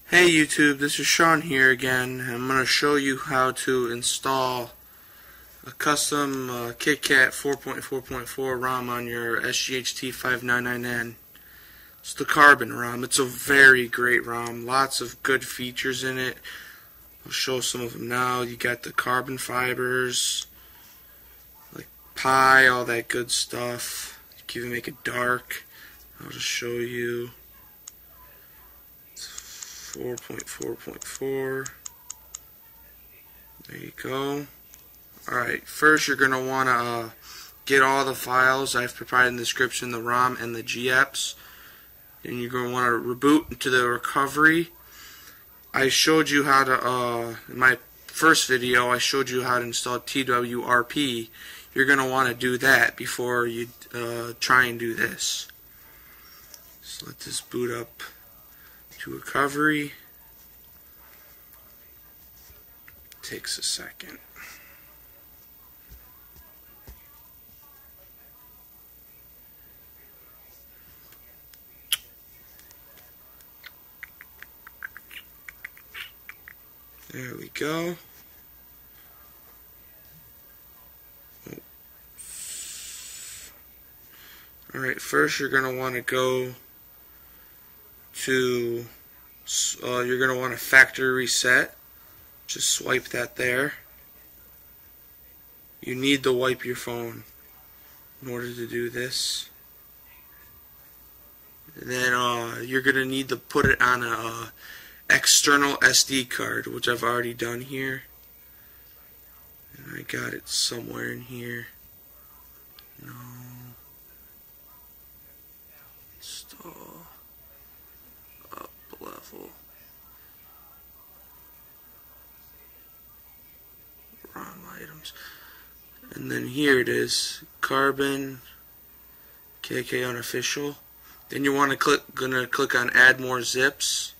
Hey YouTube, this is Sean here again. I'm going to show you how to install a custom KitKat 4.4.4 ROM on your SGH T599N. It's the Carbon ROM. It's a very great ROM. Lots of good features in it. I'll show some of them now. You got the carbon fibers, like Pi, all that good stuff. You can even make it dark. I'll just show you. 4.4.4. There you go. Alright, first you're going to want to get all the files I've provided in the description, the ROM and the GApps. Then you're going to want to reboot into the recovery. I showed you how to, in my first video, I showed you how to install TWRP. You're going to want to do that before you try and do this. So let this boot up to recovery. Takes a second. There we go. Alright, first you're going to want to go to, you're going to want to factory reset. Just swipe that there. You need to wipe your phone in order to do this. And then you're going to need to put it on a external SD card, which I've already done here. And I got it somewhere in here. No. Install. Up level. Wrong items. And then here it is. Carbon. KK unofficial. Then you want to click on add more zips.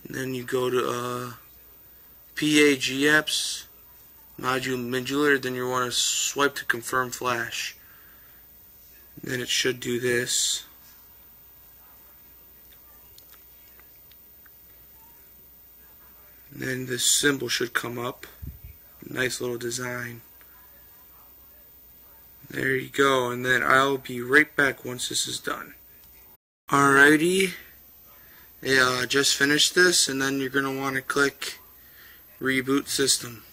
And then you go to GApps, modular, then you want to swipe to confirm flash. And then it should do this. And then this symbol should come up. Nice little design. There you go, and then I'll be right back once this is done. Alrighty. Yeah, just finished this, and then you're going to want to click Reboot System.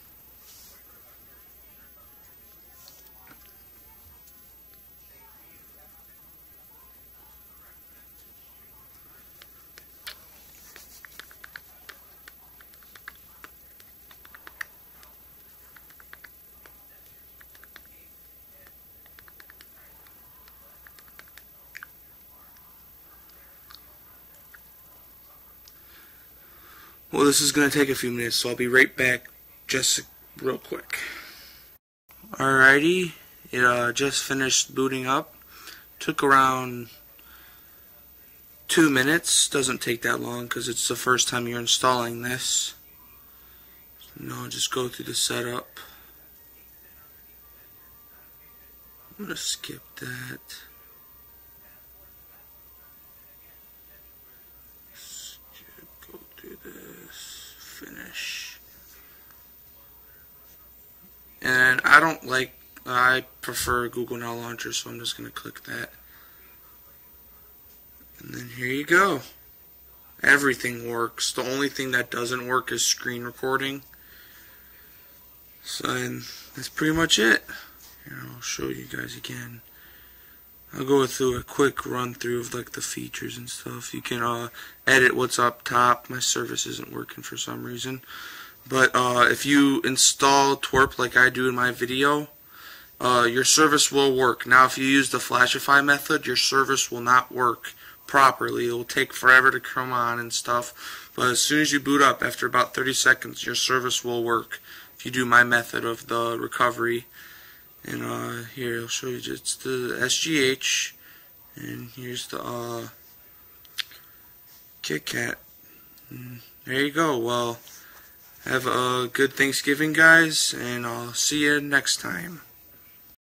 Well, this is going to take a few minutes, so I'll be right back just real quick. Alrighty, it just finished booting up. Took around 2 minutes. Doesn't take that long because it's the first time you're installing this. No, just go through the setup. I'm going to skip that. Go through this. Finish. And I prefer Google Now Launcher, so I'm just going to click that. And then here you go. Everything works. The only thing that doesn't work is screen recording. So and that's pretty much it. Here, I'll show you guys again. I'll go through a quick run through of like the features and stuff. You can edit what's up top. My service isn't working for some reason. But if you install twerp like I do in my video, your service will work. Now if you use the Flashify method, your service will not work properly. It will take forever to come on and stuff. But as soon as you boot up, after about 30 seconds, your service will work. If you do my method of the recovery. And here I'll show you just the SGH, and here's the KitKat. And there you go. Well, have a good Thanksgiving, guys, and I'll see you next time.